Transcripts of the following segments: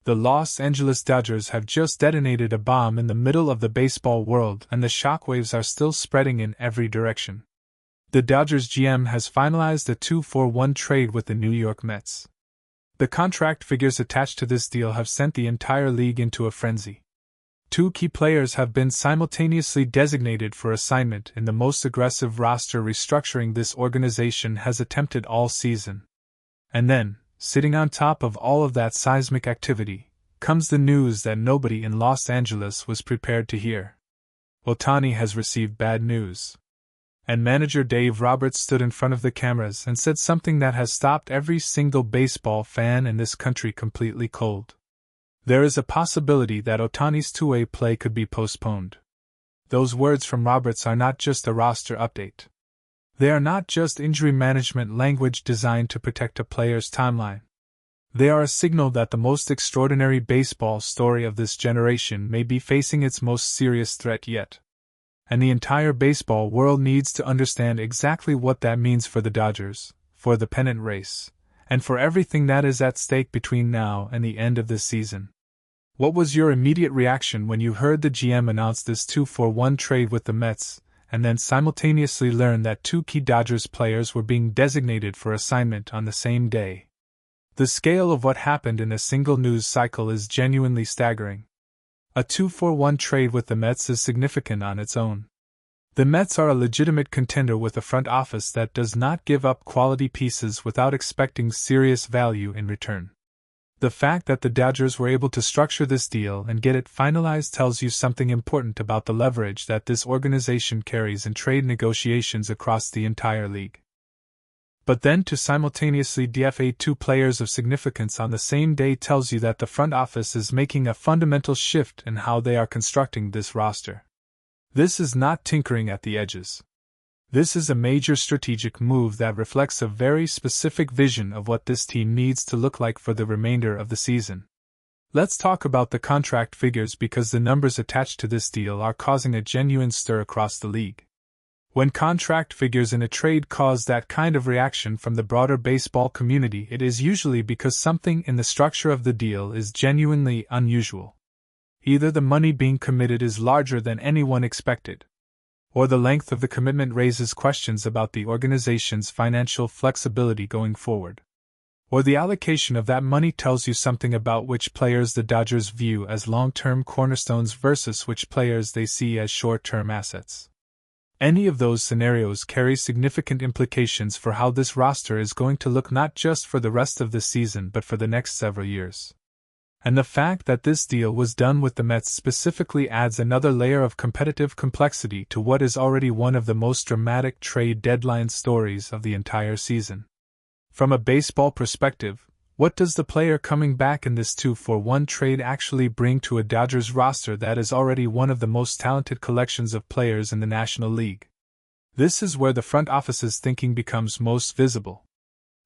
The Los Angeles Dodgers have just detonated a bomb in the middle of the baseball world, and the shockwaves are still spreading in every direction. The Dodgers GM has finalized a 2-for-1 trade with the New York Mets. The contract figures attached to this deal have sent the entire league into a frenzy. Two key players have been simultaneously designated for assignment in the most aggressive roster restructuring this organization has attempted all season. And then, sitting on top of all of that seismic activity, comes the news that nobody in Los Angeles was prepared to hear. Ohtani has received bad news. And manager Dave Roberts stood in front of the cameras and said something that has stopped every single baseball fan in this country completely cold. There is a possibility that Ohtani's two-way play could be postponed. Those words from Roberts are not just a roster update. They are not just injury management language designed to protect a player's timeline. They are a signal that the most extraordinary baseball story of this generation may be facing its most serious threat yet. And the entire baseball world needs to understand exactly what that means for the Dodgers, for the pennant race, and for everything that is at stake between now and the end of this season. What was your immediate reaction when you heard the GM announce this 2-for-1 trade with the Mets, and then simultaneously learn that two key Dodgers players were being designated for assignment on the same day? The scale of what happened in a single news cycle is genuinely staggering. A 2-for-1 trade with the Mets is significant on its own. The Mets are a legitimate contender with a front office that does not give up quality pieces without expecting serious value in return. The fact that the Dodgers were able to structure this deal and get it finalized tells you something important about the leverage that this organization carries in trade negotiations across the entire league. But then to simultaneously DFA two players of significance on the same day tells you that the front office is making a fundamental shift in how they are constructing this roster. This is not tinkering at the edges. This is a major strategic move that reflects a very specific vision of what this team needs to look like for the remainder of the season. Let's talk about the contract figures because the numbers attached to this deal are causing a genuine stir across the league. When contract figures in a trade cause that kind of reaction from the broader baseball community, it is usually because something in the structure of the deal is genuinely unusual. Either the money being committed is larger than anyone expected, or the length of the commitment raises questions about the organization's financial flexibility going forward, or the allocation of that money tells you something about which players the Dodgers view as long-term cornerstones versus which players they see as short-term assets. Any of those scenarios carries significant implications for how this roster is going to look not just for the rest of the season but for the next several years. And the fact that this deal was done with the Mets specifically adds another layer of competitive complexity to what is already one of the most dramatic trade deadline stories of the entire season. From a baseball perspective, what does the player coming back in this 2-for-1 trade actually bring to a Dodgers roster that is already one of the most talented collections of players in the National League? This is where the front office's thinking becomes most visible.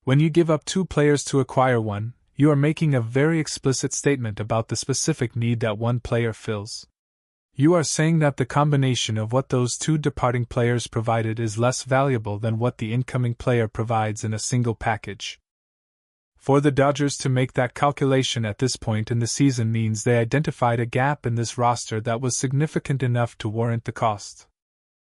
When you give up two players to acquire one, you are making a very explicit statement about the specific need that one player fills. You are saying that the combination of what those two departing players provided is less valuable than what the incoming player provides in a single package. For the Dodgers to make that calculation at this point in the season means they identified a gap in this roster that was significant enough to warrant the cost.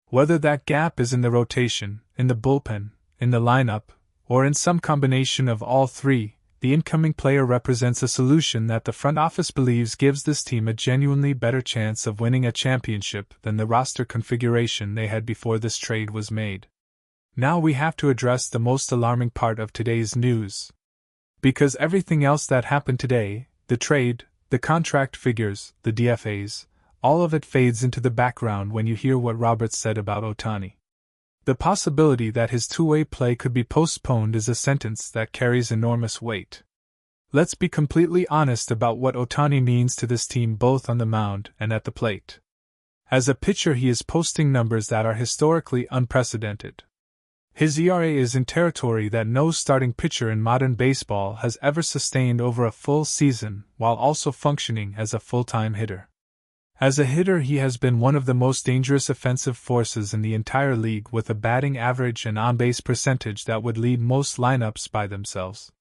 Whether that gap is in the rotation, in the bullpen, in the lineup, or in some combination of all three, the incoming player represents a solution that the front office believes gives this team a genuinely better chance of winning a championship than the roster configuration they had before this trade was made. Now we have to address the most alarming part of today's news. Because everything else that happened today, the trade, the contract figures, the DFAs, all of it fades into the background when you hear what Roberts said about Ohtani. The possibility that his two-way play could be postponed is a sentence that carries enormous weight. Let's be completely honest about what Ohtani means to this team both on the mound and at the plate. As a pitcher, he is posting numbers that are historically unprecedented. His ERA is in territory that no starting pitcher in modern baseball has ever sustained over a full season, while also functioning as a full-time hitter. As a hitter, he has been one of the most dangerous offensive forces in the entire league with a batting average and on-base percentage that would lead most lineups by themselves.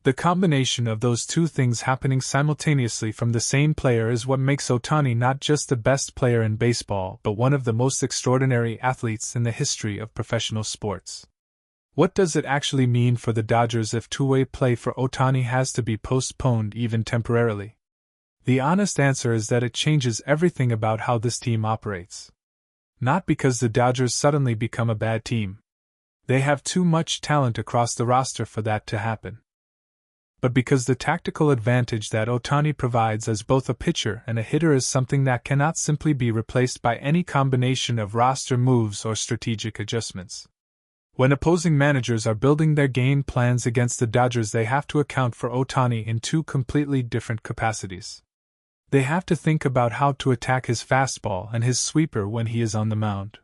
The combination of those two things happening simultaneously from the same player is what makes Ohtani not just the best player in baseball but one of the most extraordinary athletes in the history of professional sports. What does it actually mean for the Dodgers if two-way play for Ohtani has to be postponed even temporarily? The honest answer is that it changes everything about how this team operates. Not because the Dodgers suddenly become a bad team. They have too much talent across the roster for that to happen. But because the tactical advantage that Ohtani provides as both a pitcher and a hitter is something that cannot simply be replaced by any combination of roster moves or strategic adjustments. When opposing managers are building their game plans against the Dodgers, they have to account for Ohtani in two completely different capacities. They have to think about how to attack his fastball and his sweeper when he is on the mound.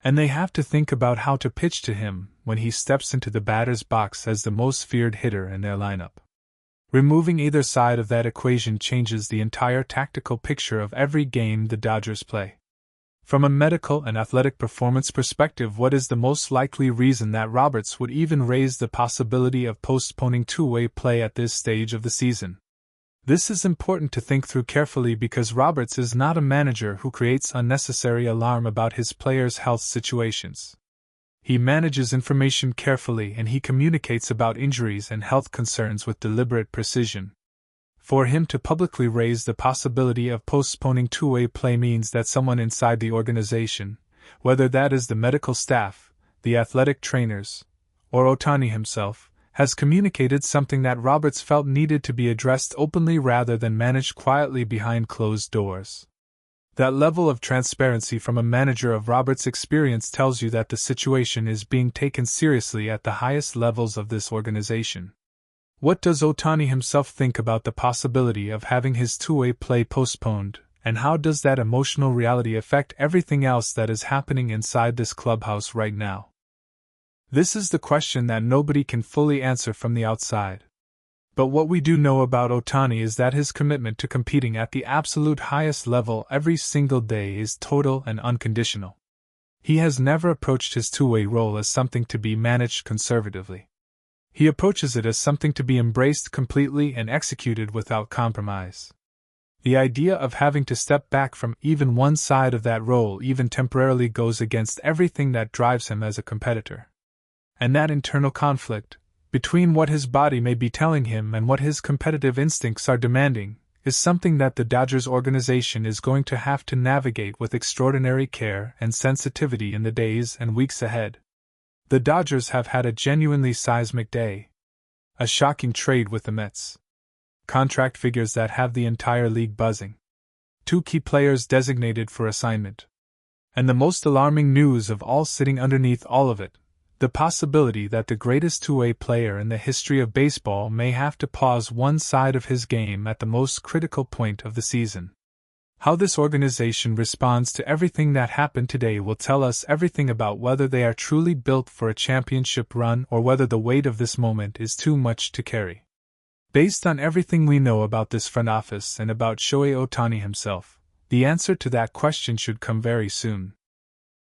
And they have to think about how to pitch to him when he steps into the batter's box as the most feared hitter in their lineup. Removing either side of that equation changes the entire tactical picture of every game the Dodgers play. From a medical and athletic performance perspective, what is the most likely reason that Roberts would even raise the possibility of postponing two-way play at this stage of the season? This is important to think through carefully because Roberts is not a manager who creates unnecessary alarm about his players' health situations. He manages information carefully and he communicates about injuries and health concerns with deliberate precision. For him to publicly raise the possibility of postponing two-way play means that someone inside the organization, whether that is the medical staff, the athletic trainers, or Ohtani himself, has communicated something that Roberts felt needed to be addressed openly rather than managed quietly behind closed doors. That level of transparency from a manager of Roberts' experience tells you that the situation is being taken seriously at the highest levels of this organization. What does Ohtani himself think about the possibility of having his two-way play postponed, and how does that emotional reality affect everything else that is happening inside this clubhouse right now? This is the question that nobody can fully answer from the outside. But what we do know about Ohtani is that his commitment to competing at the absolute highest level every single day is total and unconditional. He has never approached his two-way role as something to be managed conservatively. He approaches it as something to be embraced completely and executed without compromise. The idea of having to step back from even one side of that role even temporarily goes against everything that drives him as a competitor. And that internal conflict, between what his body may be telling him and what his competitive instincts are demanding, is something that the Dodgers organization is going to have to navigate with extraordinary care and sensitivity in the days and weeks ahead. The Dodgers have had a genuinely seismic day. A shocking trade with the Mets. Contract figures that have the entire league buzzing. 2 key players designated for assignment. And the most alarming news of all sitting underneath all of it, the possibility that the greatest two-way player in the history of baseball may have to pause one side of his game at the most critical point of the season. How this organization responds to everything that happened today will tell us everything about whether they are truly built for a championship run or whether the weight of this moment is too much to carry. Based on everything we know about this front office and about Shohei Ohtani himself, the answer to that question should come very soon.